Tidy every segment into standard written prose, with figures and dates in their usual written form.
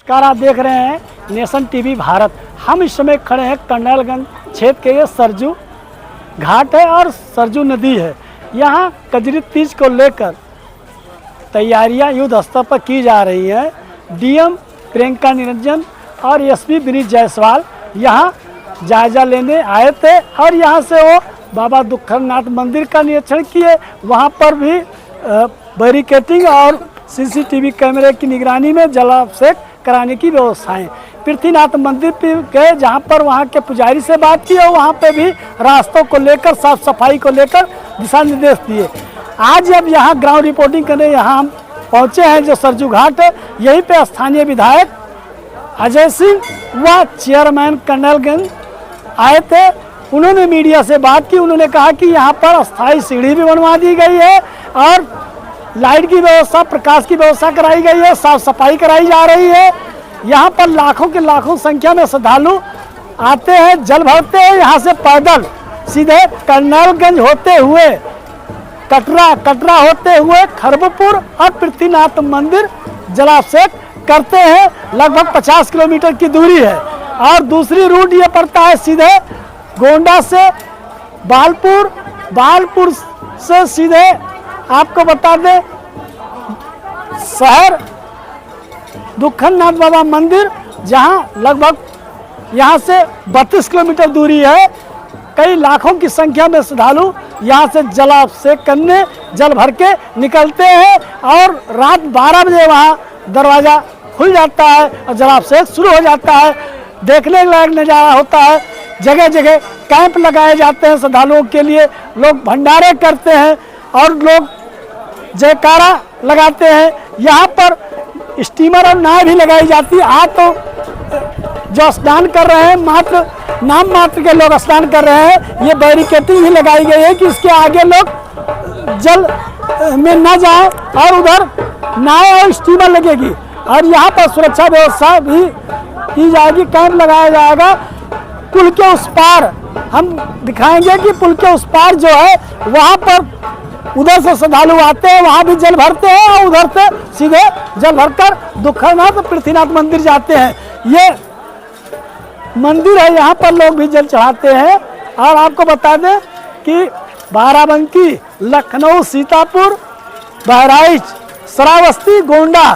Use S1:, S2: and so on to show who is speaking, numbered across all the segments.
S1: नमस्कार, आप देख रहे हैं नेशन टीवी भारत। हम इस समय खड़े हैं कर्नलगंज क्षेत्र के, ये सरजू घाट है और सरजू नदी है। यहाँ कजरी तीज को लेकर तैयारियां युद्ध स्तर पर की जा रही हैं। डीएम प्रियंका निरंजन और एसपी विनीत जायसवाल यहाँ जायजा लेने आए थे और यहाँ से वो बाबा दुखरनाथ मंदिर का निरीक्षण किए। वहाँ पर भी बैरिकेटिंग और सीसीटीवी कैमरे की निगरानी में जलाभिषेक कराने की व्यवस्थाएं। पृथ्वीनाथ मंदिर पे गए, जहां पर वहां के पुजारी से बात की और वहां पे भी रास्तों को लेकर, साफ सफाई को लेकर दिशा निर्देश दिए। आज जब यहां ग्राउंड रिपोर्टिंग करने यहाँ हम पहुंचे हैं, जो सरजू घाट है, यहीं पे स्थानीय विधायक अजय सिंह व चेयरमैन कर्नलगंज आए थे। उन्होंने मीडिया से बात की। उन्होंने कहा कि यहाँ पर अस्थायी सीढ़ी भी बनवा दी गई है और लाइट की व्यवस्था, प्रकाश की व्यवस्था कराई गई है, साफ सफाई कराई जा रही है। यहाँ पर लाखों के लाखों संख्या में श्रद्धालु आते हैं, जल भरते हैं। यहाँ से पैदल सीधे कर्नलगंज होते हुए कटरा होते हुए खरबपुर और पृथ्वीनाथ मंदिर जलाभिषेक करते हैं। लगभग 50 किलोमीटर की दूरी है। और दूसरी रूट ये पड़ता है सीधे गोंडा से बालपुर से सीधे आपको बता दें शहर दुखरनाथ बाबा मंदिर, जहां लगभग यहां से 32 किलोमीटर दूरी है। कई लाखों की संख्या में श्रद्धालु यहां से जलाभिषेक करने जल भर के निकलते हैं और रात 12 बजे वहां दरवाज़ा खुल जाता है और जलाभिषेक शुरू हो जाता है। देखने लायक नज़ारा होता है। जगह जगह कैंप लगाए जाते हैं श्रद्धालुओं के लिए। लोग भंडारे करते हैं और लोग जयकारा लगाते हैं। यहाँ पर स्टीमर और नाव भी लगाई जाती है। आज तो जो स्नान कर रहे हैं, नाम मात्र के लोग स्नान कर रहे हैं। ये बैरिकेटिंग भी लगाई गई है कि इसके आगे लोग जल में न जाए और उधर नाव और स्टीमर लगेगी। और यहाँ पर सुरक्षा व्यवस्था भी की जाएगी, कैंप लगाया जाएगा। पुल के उस पार हम दिखाएंगे कि पुल के उस पार जो है वहाँ पर उधर से श्रद्धालु आते हैं, वहाँ भी जल भरते हैं और उधर से सीधे जल भरकर दुखरनाथ पृथ्वीनाथ मंदिर जाते हैं। ये मंदिर है, यहाँ पर लोग भी जल चढ़ाते हैं। और आपको बता दें कि बाराबंकी, लखनऊ, सीतापुर, बहराइच, श्रावस्ती, गोंडा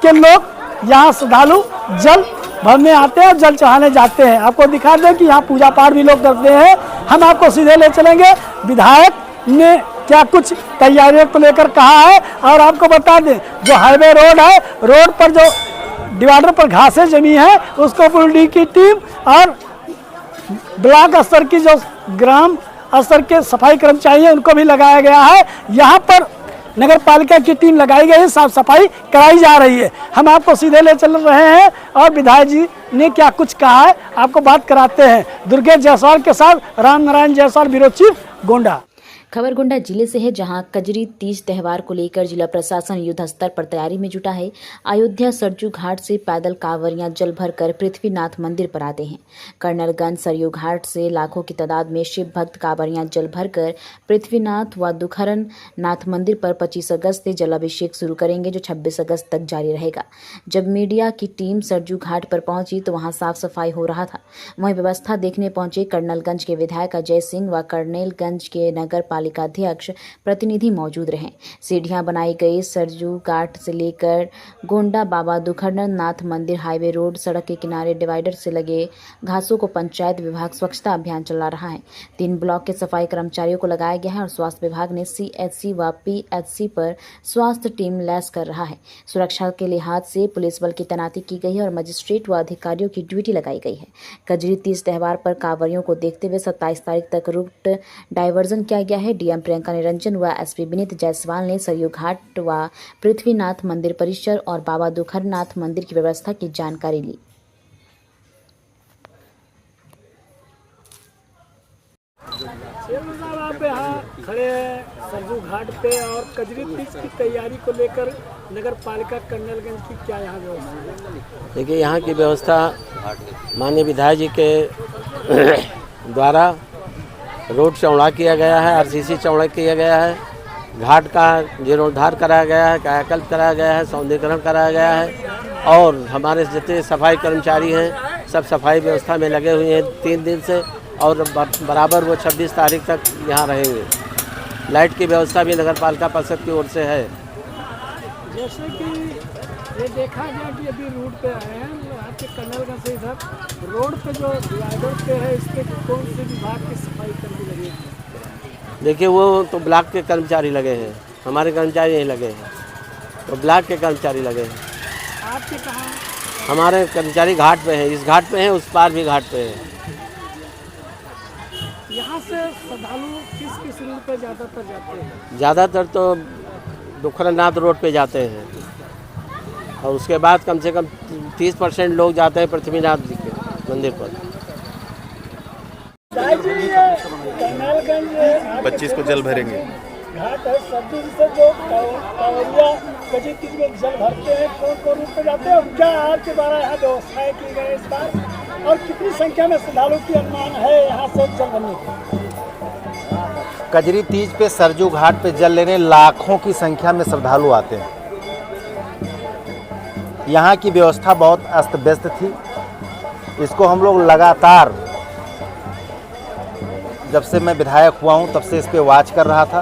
S1: के लोग यहाँ श्रद्धालु जल भरने आते हैं और जल चढ़ाने जाते हैं। आपको दिखा दें कि यहाँ पूजा पाठ भी लोग करते हैं। हम आपको सीधे ले चलेंगे। विधायक ने क्या कुछ तैयारियों को लेकर कहा है और आपको बता दें, जो हाईवे रोड है, रोड पर जो डिवाइडर पर घासें जमी है, उसको पुलिस की टीम और ब्लॉक स्तर की जो ग्राम स्तर के सफाई कर्मचारी हैं, उनको भी लगाया गया है। यहाँ पर नगर पालिका की टीम लगाई गई है, साफ सफाई कराई जा रही है। हम आपको सीधे ले चल रहे हैं और विधायक जी ने क्या कुछ कहा है आपको बात कराते हैं। दुर्गेश जायसवाल के साथ राम नारायण जायसवाल, ब्यूरो चीफ, गोंडा।
S2: खबर गोंडा जिले से है, जहां कजरी तीज त्यौहार को लेकर जिला प्रशासन युद्ध स्तर पर तैयारी में जुटा है। अयोध्या सरजू घाट से पैदल कांवरियां जल भरकर पृथ्वीनाथ मंदिर पर आते हैं। कर्नलगंज सरयू घाट से लाखों की तादाद में शिव भक्त कांवरियां जल भरकर पृथ्वीनाथ व दुखरनाथ मंदिर पर 25 अगस्त से जलाभिषेक शुरू करेंगे, जो 26 अगस्त तक जारी रहेगा। जब मीडिया की टीम सरजू घाट पर पहुंची तो वहां साफ सफाई हो रहा था। वहीं व्यवस्था देखने पहुंचे कर्नलगंज के विधायक अजय सिंह व कर्नलगंज के नगर पालिका अध्यक्ष प्रतिनिधि मौजूद रहे। सीढ़ियां बनाई गई। सरजू घाट से लेकर गोंडा बाबा दुखरनाथ मंदिर हाईवे रोड सड़क के किनारे डिवाइडर से लगे घासों को पंचायत विभाग स्वच्छता अभियान चला रहा है। 3 ब्लॉक के सफाई कर्मचारियों को लगाया गया है और स्वास्थ्य विभाग ने CHC व PHC पर स्वास्थ्य टीम लैस कर रहा है। सुरक्षा के लिहाज से पुलिस बल की तैनाती की गई है और मजिस्ट्रेट व अधिकारियों की ड्यूटी लगाई गई है। कजरी तीज त्यौहार पर कांवरियों को देखते हुए 27 तारीख तक रूट डायवर्जन किया गया है। डीएम प्रियंका निरंजन व एसपी विनीत जायसवाल ने सरयू घाट व पृथ्वीनाथ मंदिर परिसर और बाबा दुखरनाथ मंदिर की व्यवस्था की जानकारी ली।
S1: आप यहाँ खड़े हैं सरजू घाट पे और कजरी तीज की तैयारी को लेकर नगर पालिका कर्नलगंज की क्या यहाँ व्यवस्था है?
S3: देखिए, यहाँ की व्यवस्था माननीय विधायक जी के द्वारा रोड चौड़ा किया गया है, RCC चौड़ा किया गया है, घाट का जीर्णोद्धार कराया गया है, कायाकल्प कराया गया है, सौंदर्यीकरण कराया गया है और हमारे जितने सफाई कर्मचारी हैं सब सफाई व्यवस्था में लगे हुए हैं 3 दिन से, और बराबर वो 26 तारीख तक यहाँ रहेंगे। लाइट की व्यवस्था भी नगर पालिका परिषद की ओर से है।
S1: जैसे कि ये देखा गया कि अभी रोड पे आए हैं, आपके कन्नलगंज से इधर रोड पे जो डिवाइडर पे है, इस पे कौन से विभाग की सफाई कर्मी लगे हैं?
S3: देखिए वो तो ब्लॉक के कर्मचारी लगे हैं, हमारे कर्मचारी नहीं लगे हैं, तो ब्लॉक के कर्मचारी लगे हैं।
S1: आपके कहाँ?
S3: हमारे कर्मचारी घाट पे हैं, इस घाट पे हैं, उस पार भी घाट पे हैं।
S1: यहाँ से श्रद्धालु किस रूट पे ज़्यादातर जाते हैं?
S3: ज़्यादातर तो दुखरनाथ रोड पे जाते हैं, और उसके बाद कम से कम 30% लोग जाते हैं पृथ्वीनाथ जी के मंदिर पर।
S4: 25 को जल भरेंगे।
S1: घाट है, सब दिन से जो कांवरिया कजरी तीज में जल भरते हैं, कौन रूट पे जाते हैं, और क्या आपके द्वारा यहाँ व्यवस्थाएं की गई इस बार, और कितनी संख्या में श्रद्धालु की अनुमान है यहाँ से जल भरने की?
S4: कजरी तीज पे सरजू घाट पे जल लेने लाखों की संख्या में श्रद्धालु आते हैं। यहाँ की व्यवस्था बहुत अस्त व्यस्त थी, इसको हम लोग लगातार जब से मैं विधायक हुआ हूँ तब से इस पे वॉच कर रहा था।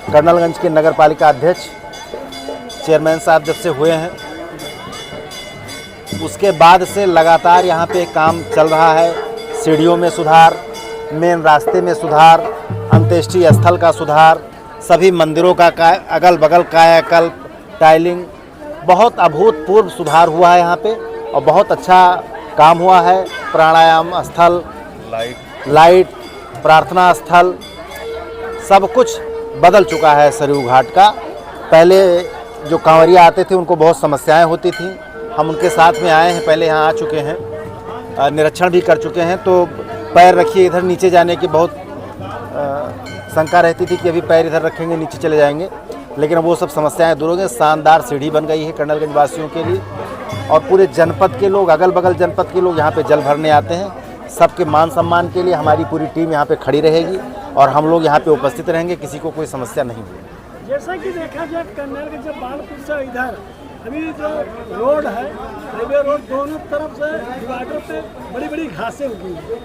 S4: कर्नलगंज के नगर पालिका अध्यक्ष चेयरमैन साहब जब से हुए हैं, उसके बाद से लगातार यहाँ पे काम चल रहा है। सीढ़ियों में सुधार, मेन रास्ते में सुधार, अंत्येष्टि स्थल का सुधार, सभी मंदिरों का अगल बगल कायाकल्प, टाइलिंग, बहुत अभूतपूर्व सुधार हुआ है यहाँ पे, और बहुत अच्छा काम हुआ है। प्राणायाम स्थल, लाइट, प्रार्थना स्थल, सब कुछ बदल चुका है सरयू घाट का। पहले जो कांवरिया आते थे उनको बहुत समस्याएं होती थी, हम उनके साथ में आए हैं, पहले यहाँ आ चुके हैं, निरीक्षण भी कर चुके हैं। तो पैर रखिए इधर, नीचे जाने की बहुत शंका रहती थी कि अभी पैर इधर रखेंगे नीचे चले जाएंगे, लेकिन वो सब समस्याएं दूर हो गई। शानदार सीढ़ी बन गई है कर्नलगंज वासियों के लिए, और पूरे जनपद के लोग, अगल बगल जनपद के लोग यहाँ पे जल भरने आते हैं। सबके मान सम्मान के लिए हमारी पूरी टीम यहाँ पे खड़ी रहेगी, और हम लोग यहाँ पे उपस्थित रहेंगे, किसी को कोई समस्या नहीं होगी।
S1: जैसा कि देखा जाए कन्नलगंज जब बालपुर से इधर अभी जो रोड है, हाईवे रोड, दोनों तरफ से डिवाइडर पे बड़ी बड़ी घासें उगी हैं,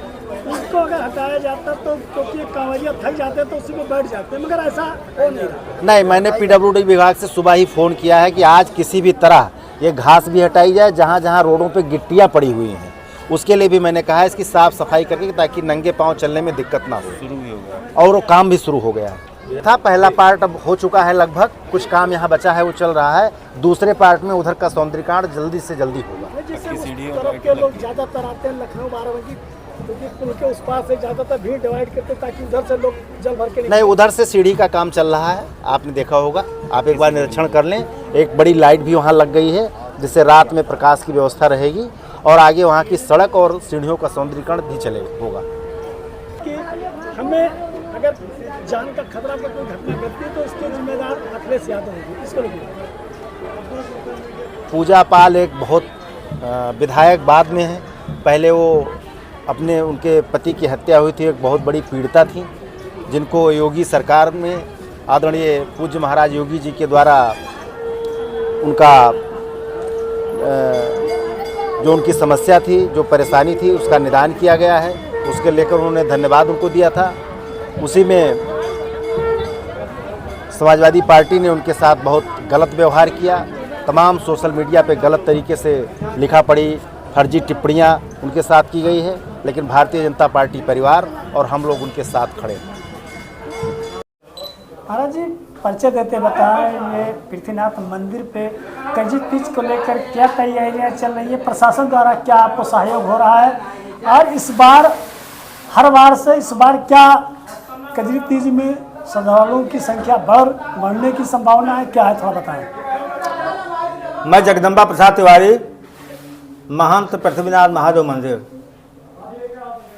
S1: उसको अगर हटाया जाता तो क्योंकि कांवरिया थक जाते तो उसी में बैठ जाते, मगर ऐसा हो नहीं रहा।
S4: नहीं, मैंने PWD विभाग से सुबह ही फ़ोन किया है कि आज किसी भी तरह ये घास भी हटाई जाए, जहाँ जहाँ रोडों पे गिट्टियाँ पड़ी हुई हैं उसके लिए भी मैंने कहा है इसकी साफ़ सफाई करके, ताकि नंगे पाँव चलने में दिक्कत ना हो। शुरू भी हो गया, और वो काम भी शुरू हो गया था। पहला पार्ट अब हो चुका है लगभग, कुछ काम यहाँ बचा है वो चल रहा है। दूसरे पार्ट में उधर का सौंदर्यीकरण जल्दी से जल्दी होगा।
S1: के लोग ज़्यादातर आते हैं लखनऊ बाराबंकी, क्योंकि पुल के उस पार से ज़्यादातर भीड़ डिवाइड करते ताकि उधर से लोग जल भर के
S4: नहीं, उधर से सीढ़ी का काम चल रहा है, आपने देखा होगा, आप एक बार निरीक्षण कर लें। एक बड़ी लाइट भी वहाँ लग गई है, जिससे रात में प्रकाश की व्यवस्था रहेगी, और आगे वहाँ की सड़क और सीढ़ियों का सौंदर्यीकरण भी होगा।
S1: कि हमें अगर जान का खतरा में कोई घटना घटती है तो इसके जिम्मेदार अखिलेश यादव होंगे, इसको लेकर।
S4: पूजा पाल एक बहुत विधायक बाद में है, पहले वो अपने उनके पति की हत्या हुई थी, एक बहुत बड़ी पीड़िता थी, जिनको योगी सरकार में आदरणीय पूज्य महाराज योगी जी के द्वारा उनका जो उनकी समस्या थी, जो परेशानी थी, उसका निदान किया गया है। उसके लेकर उन्होंने धन्यवाद उनको दिया था। उसी में समाजवादी पार्टी ने उनके साथ बहुत गलत व्यवहार किया, तमाम सोशल मीडिया पे गलत तरीके से लिखा पढ़ी फर्जी टिप्पणियां उनके साथ की गई है, लेकिन भारतीय जनता पार्टी परिवार और हम लोग उनके साथ खड़े हैं।
S1: महाराज जी, परिचय देते बताएं, ये पृथ्वीनाथ मंदिर पे कजरी तीज को लेकर क्या तैयारियां चल रही है, प्रशासन द्वारा क्या आपको सहयोग हो रहा है, और इस बार हर बार से इस बार क्या कजरी तीज में श्रद्धालुओं की संख्या बढ़ने की संभावना है, क्या है, थोड़ा बताएं।
S5: मैं जगदम्बा प्रसाद तिवारी, महंत पृथ्वीनाथ महादेव मंदिर।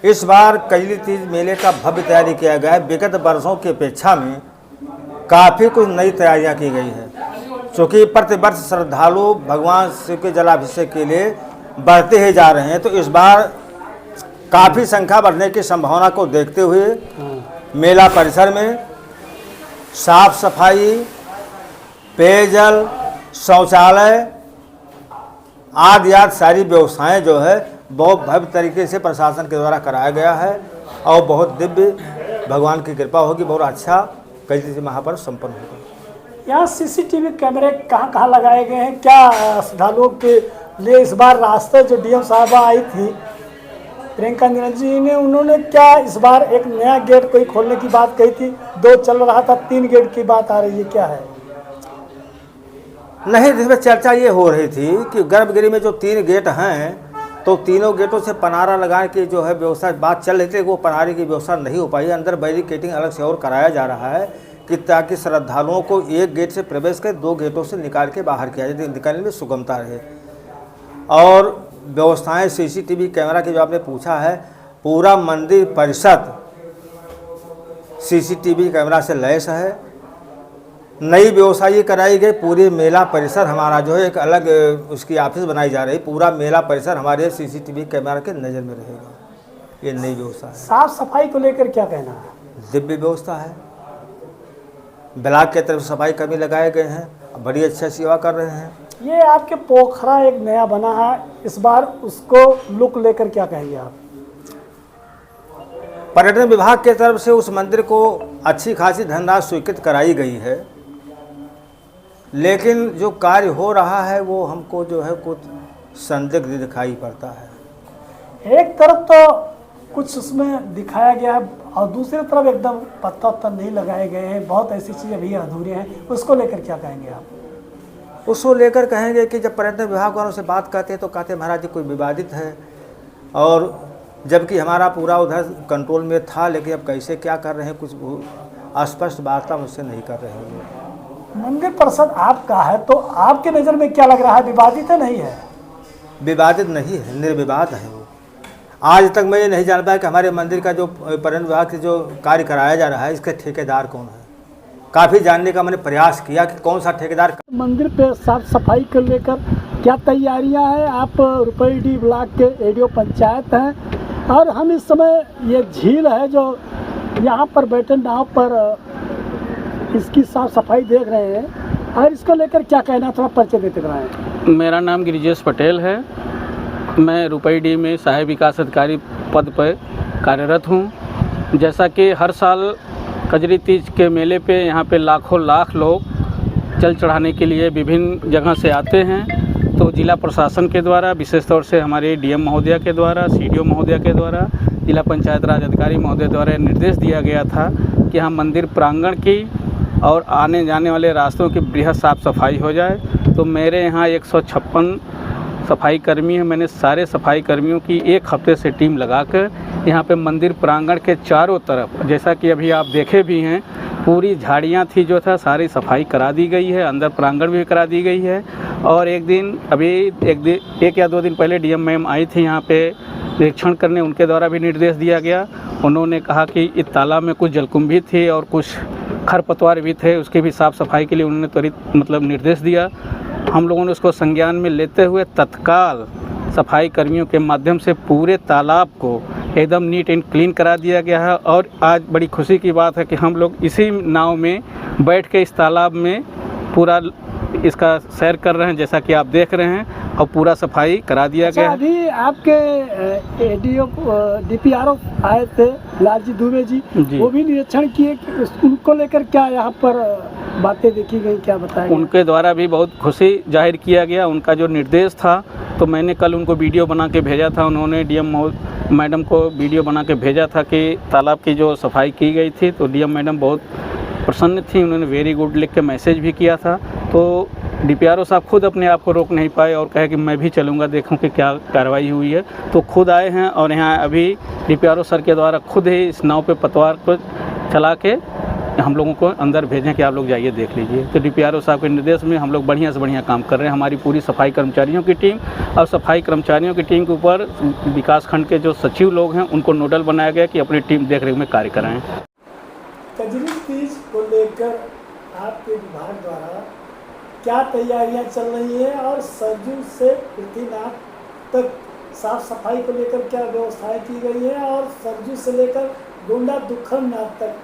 S5: इस बार कजरी तीज मेले का भव्य तैयारी किया गया है। विगत वर्षों की अपेक्षा में काफ़ी कुछ नई तैयारियां की गई है, क्योंकि प्रतिवर्ष श्रद्धालु भगवान शिव के जलाभिषेक के लिए बढ़ते ही जा रहे हैं। तो इस बार काफ़ी संख्या बढ़ने की संभावना को देखते हुए मेला परिसर में साफ सफाई, पेयजल, शौचालय आदियात सारी व्यवस्थाएं जो है बहुत भव्य तरीके से प्रशासन के द्वारा कराया गया है और बहुत दिव्य भगवान की कृपा होगी, बहुत अच्छा कजरी महापर्व संपन्न होगा।
S1: यहाँ सीसीटीवी कैमरे कहाँ लगाए गए हैं? क्या श्रद्धालुओं के लिए इस बार रास्ते जो डीएम साहबा आई थी प्रियंका निरंजन जी ने, उन्होंने क्या इस बार एक नया गेट कोई खोलने की बात कही थी? 2 चल रहा था, 3 गेट की बात आ रही है, क्या है?
S5: नहीं, जिसमें चर्चा ये हो रही थी कि गर्भगृह में जो 3 गेट हैं तो तीनों गेटों से पनारा लगा के जो है व्यवस्था बात चल रही थी, वो पनारे की व्यवस्था नहीं हो पाई। अंदर बैरिकेडिंग अलग से और कराया जा रहा है कि ताकि श्रद्धालुओं को एक गेट से प्रवेश कर 2 गेटों से निकाल के बाहर किया जाए, निकालने में सुगमता रहे। और व्यवस्थाएं सीसीटीवी कैमरा की जो आपने पूछा है, पूरा मंदिर परिषद सीसीटीवी कैमरा से लैस है। नई व्यवस्था ये कराई गई, पूरे मेला परिसर हमारा जो है एक अलग उसकी ऑफिस बनाई जा रही, पूरा मेला परिसर हमारे सीसीटीवी कैमरा के नज़र में रहेगा। ये नई व्यवस्था है।
S1: साफ सफाई को लेकर क्या कहना है?
S5: दिव्य व्यवस्था है, ब्लॉक की तरफ सफाई कर्मी लगाए गए हैं, बड़ी अच्छा सेवा कर रहे हैं।
S1: ये आपके पोखरा एक नया बना है, इस बार उसको लुक लेकर क्या कहेंगे आप?
S5: पर्यटन विभाग की तरफ से उस मंदिर को अच्छी खासी धनराशि स्वीकृत कराई गई है, लेकिन जो कार्य हो रहा है वो हमको जो है कुछ संदिग्ध दिखाई पड़ता है।
S1: एक तरफ तो कुछ उसमें दिखाया गया है और दूसरी तरफ एकदम पत्थर नहीं लगाए गए हैं, बहुत ऐसी चीज़ें भी अधूरी हैं, उसको लेकर क्या कहेंगे आप?
S5: उसको लेकर कहेंगे कि जब पर्यटन विभाग वालों से बात करते हैं तो कहते हैं महाराज जी कोई विवादित है, और जबकि हमारा पूरा उधर कंट्रोल में था, लेकिन अब कैसे क्या कर रहे हैं कुछ स्पष्ट वार्ता मुझसे नहीं कर रहे हैं।
S1: मंदिर परिषद आपका है तो आपके नज़र में क्या लग रहा है, विवादित है नहीं है?
S5: विवादित नहीं है, निर्विवाद है वो। आज तक मैं ये नहीं जान पाया कि हमारे मंदिर का जो पर्यटन विभाग से जो कार्य कराया जा रहा है इसका ठेकेदार कौन है। काफ़ी जानने का मैंने प्रयास किया कि कौन सा ठेकेदार।
S1: मंदिर पे साफ सफाई को लेकर क्या तैयारियां हैं? आप रुपईडीह ब्लॉक के एडीओ पंचायत हैं और हम इस समय ये झील है जो यहाँ पर बैठे नाव पर इसकी साफ सफाई देख रहे हैं, और इसको लेकर क्या कहना, थोड़ा परिचय देते रहें।
S6: मेरा नाम गिरिजेश पटेल है, मैं रुपईडीह में सहायक विकास अधिकारी पद पर कार्यरत हूँ। जैसा कि हर साल कजरी तीज के मेले पे यहाँ पे लाखों लाख लोग जल चढ़ाने के लिए विभिन्न जगह से आते हैं, तो जिला प्रशासन के द्वारा, विशेष तौर से हमारे डीएम महोदया के द्वारा, सीडीओ महोदया के द्वारा, जिला पंचायत राज अधिकारी महोदय द्वारा निर्देश दिया गया था कि हम मंदिर प्रांगण की और आने जाने वाले रास्तों की बृहद साफ़ सफाई हो जाए। तो मेरे यहाँ 156 सफाई कर्मी हैं। मैंने सारे सफाई कर्मियों की एक हफ्ते से टीम लगाकर यहाँ पे मंदिर प्रांगण के चारों तरफ, जैसा कि अभी आप देखे भी हैं, पूरी झाड़ियाँ थी जो था सारी सफाई करा दी गई है, अंदर प्रांगण भी करा दी गई है। और एक या दो दिन पहले डीएम मैम आई थी यहाँ पे निरीक्षण करने, उनके द्वारा भी निर्देश दिया गया। उन्होंने कहा कि इस तालाब में कुछ जलकुंभी थी और कुछ खरपतवार भी थे, उसकी भी साफ़ सफाई के लिए उन्होंने त्वरित निर्देश दिया। हम लोगों ने उसको संज्ञान में लेते हुए तत्काल सफाई कर्मियों के माध्यम से पूरे तालाब को एकदम नीट एंड क्लीन करा दिया गया है। और आज बड़ी खुशी की बात है कि हम लोग इसी नाव में बैठ के इस तालाब में पूरा इसका सैर कर रहे हैं, जैसा कि आप देख रहे हैं, और पूरा सफाई करा दिया गया है।
S1: अभी आपके एडीओ डीपीआरओ आए थे लालजी दुबे जी, वो भी निरीक्षण किए, उनको लेकर क्या यहाँ पर बातें देखी गई, क्या बताएं?
S6: उनके द्वारा भी बहुत खुशी जाहिर किया गया। उनका जो निर्देश था, तो मैंने कल उनको वीडियो बना के भेजा था, उन्होंने डीएम मैडम को वीडियो बना के भेजा था कि तालाब की जो सफाई की गई थी, तो डीएम मैडम बहुत प्रसन्न थी, उन्होंने वेरी गुड लिख के मैसेज भी किया था। तो डीपीआरओ साहब खुद अपने आप को रोक नहीं पाए और कहे कि मैं भी चलूँगा, देखूँ कि क्या कार्रवाई हुई है। तो खुद आए हैं और यहाँ अभी डीपीआरओ सर के द्वारा खुद ही इस नाव पे पतवार को चला के हम लोगों को अंदर भेजें कि आप लोग जाइए देख लीजिए। तो डीपीआरओ साहब के निर्देश में हम लोग बढ़िया से बढ़िया काम कर रहे हैं। हमारी पूरी सफाई कर्मचारियों की टीम और सफाई कर्मचारियों की टीम के ऊपर विकास खंड के जो सचिव लोग हैं उनको नोडल बनाया गया कि अपनी टीम देख रेख में कार्य कराएँ।
S1: कजरी तीज को लेकर आपके विभाग द्वारा क्या तैयारियां चल रही हैं और सरजू से पृथ्वीनाथ तक साफ सफाई को लेकर क्या व्यवस्थाएं की गई हैं, और सरजू से लेकर गोंडा दुखमनाथ तक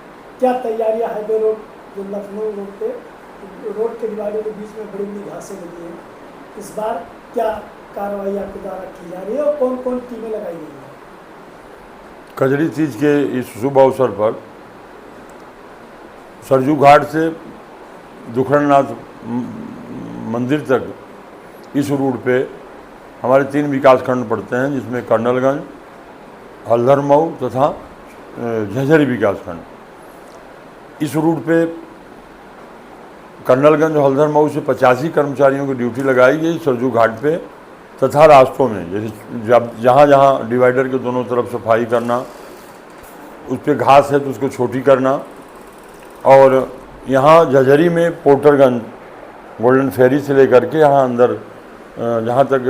S1: क्या तैयारियां हाईवे रोड जो लखनऊ रोड के डिवाइडर के बीच में बड़ी बड़ी घासें लगी हैं, इस बार क्या कार्रवाई आपके द्वारा की जा रही है और कौन कौन टीमें लगाई गई हैं?
S7: कजरी तीज के इस शुभ अवसर पर सरजू घाट से दुखरनाथ मंदिर तक इस रूट पे हमारे 3 विकास खंड पड़ते हैं, जिसमें कर्नलगंज, हल्दर मऊ तथा झंझरी विकास खंड। इस रूट पे कर्नलगंज और हल्दर मऊ से 85 कर्मचारियों की ड्यूटी लगाई गई सरजू घाट पे तथा रास्तों में, जैसे जहाँ जहाँ डिवाइडर के दोनों तरफ सफाई करना, उस पर घास है तो उसको छोटी करना, और यहाँ झंझरी में पोर्टरगंज गोल्डन फेरी से लेकर के यहाँ अंदर जहाँ तक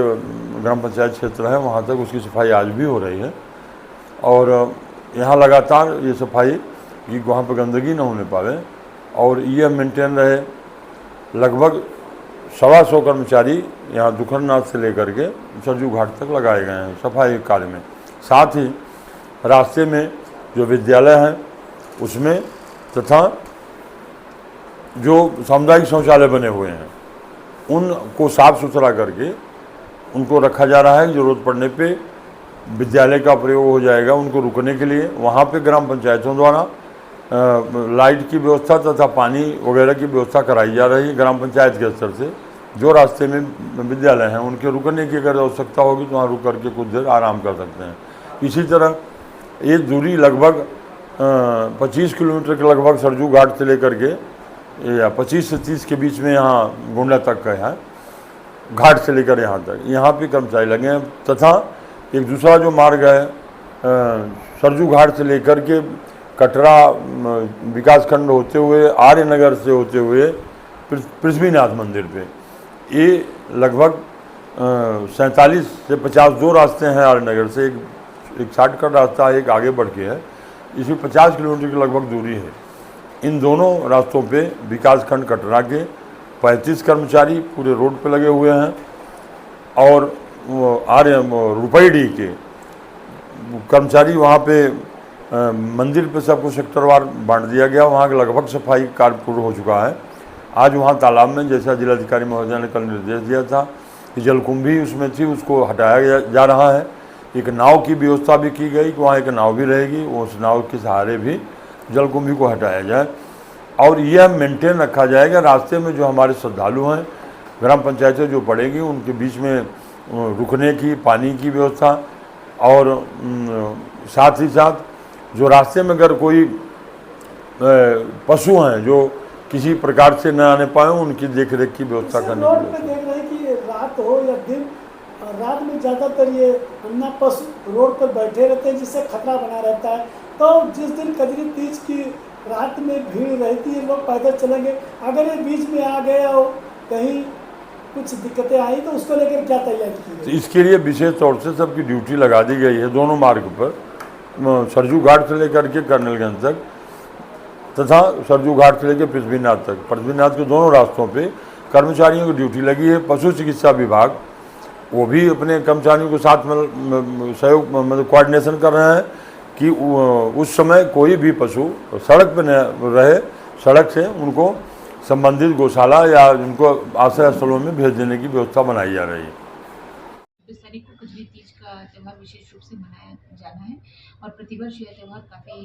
S7: ग्राम पंचायत क्षेत्र है वहाँ तक उसकी सफाई आज भी हो रही है। और यहाँ लगातार ये सफाई कि वहाँ पर गंदगी न होने पावे, और ये मेंटेन रहे। लगभग 125 कर्मचारी यहाँ दुखरनाथ से लेकर के सरजू घाट तक लगाए गए हैं सफाई कार्य में। साथ ही रास्ते में जो विद्यालय हैं उसमें तथा जो सामुदायिक शौचालय बने हुए हैं उनको साफ़ सुथरा करके उनको रखा जा रहा है। ज़रूरत पड़ने पे विद्यालय का प्रयोग हो जाएगा उनको रुकने के लिए। वहाँ पे ग्राम पंचायतों द्वारा लाइट की व्यवस्था तथा पानी वगैरह की व्यवस्था कराई जा रही है ग्राम पंचायत के स्तर से। जो रास्ते में विद्यालय हैं उनके रुकने की अगर आवश्यकता होगी तो वहाँ रुक करके कुछ देर आराम कर सकते हैं। इसी तरह ये दूरी लगभग 25 किलोमीटर के लगभग सरजू घाट से लेकर के या 25 से 30 के बीच में यहाँ गोंडा तक का है, घाट से लेकर यहाँ तक, यहाँ पे कर्मचारी लगे हैं। तथा एक दूसरा जो मार्ग है सरजू घाट से लेकर के कटरा विकासखंड होते हुए आर्यनगर से होते हुए पृथ्वीनाथ मंदिर पे, ये लगभग 47 से 50 दो रास्ते हैं आर्यनगर से। एक शॉर्टकट रास्ता है, एक आगे बढ़ के है। इसमें 50 किलोमीटर की लगभग दूरी है। इन दोनों रास्तों पे विकासखंड कटरा के 35 कर्मचारी पूरे रोड पे लगे हुए हैं, और रुपईडी के कर्मचारी वहाँ पे मंदिर पे सबको सेक्टरवार बांट दिया गया। वहाँ के लगभग सफाई कार्य पूर्ण हो चुका है। आज वहाँ तालाब में, जैसा जिलाधिकारी महोदय ने कल निर्देश दिया था कि जलकुंभी उसमें थी उसको हटाया जा रहा है। एक नाव की व्यवस्था भी की गई कि वहाँ एक नाव भी रहेगी, उस नाव के सहारे भी जलकुंभी को हटाया जाए और यह मेंटेन रखा जाएगा। रास्ते में जो हमारे श्रद्धालु हैं, ग्राम पंचायतें जो पड़ेंगी उनके बीच में रुकने की, पानी की व्यवस्था, और साथ ही साथ जो रास्ते में अगर कोई पशु हैं जो किसी प्रकार से न आने पाए उनकी देख रेख की व्यवस्था करने की
S1: रोड पे देख रहे हैं कि रात हो या दिन, रात में ज़्यादातर ये अन्ना पशु रोड पर बैठे रहते हैं जिससे खतरा बना रहता है। तो जिस दिन कजरी तीज की रात में भीड़ रहती है, लोग पैदल चलेंगे, अगर ये बीच में आ गए और कहीं कुछ दिक्कतें आई तो उसको लेकर क्या तैयारी की गई?
S7: इसके लिए विशेष तौर से सबकी ड्यूटी लगा दी गई है दोनों मार्ग पर, सरजू घाट से लेकर के कर्नलगंज तक तथा सरजू घाट से लेकर पृथ्वीनाथ तक। पृथ्वीनाथ के दोनों रास्तों पे कर्मचारियों की ड्यूटी लगी है। पशु चिकित्सा विभाग वो भी अपने कर्मचारियों के साथ में सहयोग मतलब कोऑर्डिनेशन कर रहे हैं कि उस समय कोई भी पशु सड़क पर न रहे, सड़क से उनको संबंधित गौशाला या उनको आश्रय स्थलों में भेज देने की व्यवस्था बनाई जा रही है।
S8: तारीख को कजरी तीज का त्यौहार विशेष रूप से मनाया जाना है और प्रतिवर्ष यह त्यौहार काफ़ी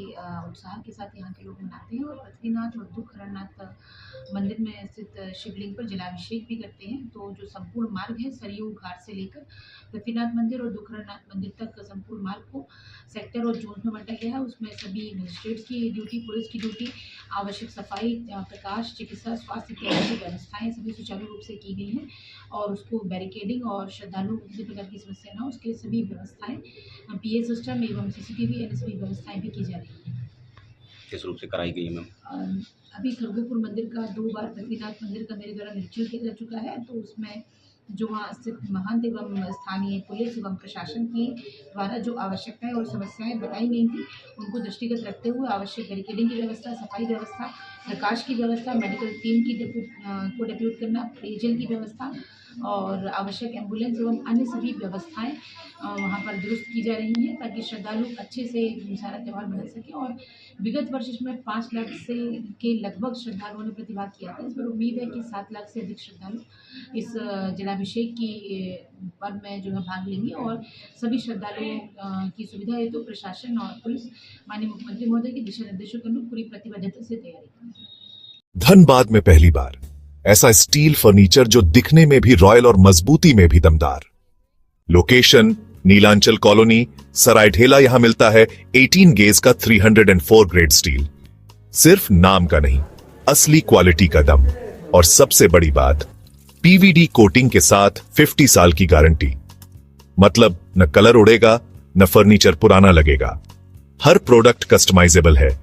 S8: उत्साह के साथ यहाँ के लोग मनाते हैं और पृथ्वीनाथ और दुखहरनाथ मंदिर में स्थित शिवलिंग पर जलाभिषेक भी करते हैं। तो जो संपूर्ण मार्ग है सरयू घाट से लेकर पृथ्वीनाथ मंदिर और दुखहरनाथ मंदिर तक संपूर्ण मार्ग को सेक्टर और जोन में बांटा गया है। उसमें सभी मजिस्ट्रेट्स की ड्यूटी, पुलिस की ड्यूटी, आवश्यक सफाई, प्रकाश, चिकित्सा, स्वास्थ्य इत्यादि की व्यवस्थाएं सभी सुचारू रूप से की गई हैं और उसको बैरिकेडिंग और श्रद्धालुओं को किसी प्रकार की समस्या न हो उसके लिए सभी व्यवस्थाएं पीए सिस्टम एवं सीसीटीवी अन्य सभी व्यवस्थाएं भी की जा रही हैं।
S9: किस रूप से कराई गई है मैम?
S8: अभी खरगोपुर मंदिर का 2 बार पृथ्वीनाथ मंदिर का मेरे द्वारा निरीक्षण किया जा चुका है। तो उसमें जो वहाँ स्थित महंत एवं स्थानीय पुलिस एवं प्रशासन की द्वारा जो आवश्यकताएं और समस्याएं बताई गई थी उनको दृष्टिगत रखते हुए आवश्यक बैरिकेडिंग की व्यवस्था, सफाई व्यवस्था, प्रकाश की व्यवस्था, मेडिकल टीम की को डेप्यूट करना, पेयजल की व्यवस्था और आवश्यक एम्बुलेंस एवं अन्य सभी व्यवस्थाएं वहाँ पर दुरुस्त की जा रही हैं ताकि श्रद्धालु अच्छे से सारा त्यौहार मना सकें। और विगत वर्ष इसमें 5 लाख से के लगभग श्रद्धालुओं ने प्रतिभाग किया था। इस पर उम्मीद है कि 7 लाख से अधिक श्रद्धालु इस जलाभिषेक की पर्व में जो है भाग लेंगे और सभी श्रद्धालुओं की सुविधा हेतु तो प्रशासन और पुलिस माननीय मुख्यमंत्री महोदय के दिशा निर्देशों के अनुरूप पूरी प्रतिबद्धता से तैयारी करेंगे।
S10: धनबाद में पहली बार ऐसा स्टील फर्नीचर जो दिखने में भी रॉयल और मजबूती में भी दमदार। Location Nilanchal colony, Saraidhela. यहां मिलता है 18 गेज का 304 ग्रेड स्टील। सिर्फ नाम का नहीं, असली क्वालिटी का दम। और सबसे बड़ी बात, पीवीडी कोटिंग के साथ 50 साल की गारंटी। मतलब न कलर उड़ेगा, न फर्नीचर पुराना लगेगा। हर प्रोडक्ट कस्टमाइजेबल है।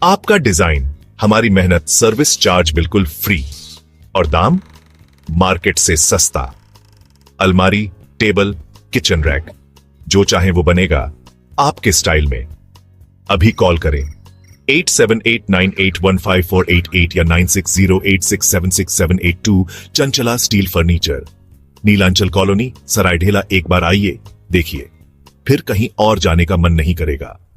S10: आपका डिजाइन, हमारी मेहनत, सर्विस चार्ज बिल्कुल फ्री। और दाम मार्केट से सस्ता। अलमारी, टेबल, किचन रैक, जो चाहे वो बनेगा आपके स्टाइल में। अभी कॉल करें 8789815488 या 9608676782। Chanchala steel furniture, Nilanchal colony, Saraidhela. एक बार आइए, देखिए, फिर कहीं और जाने का मन नहीं करेगा।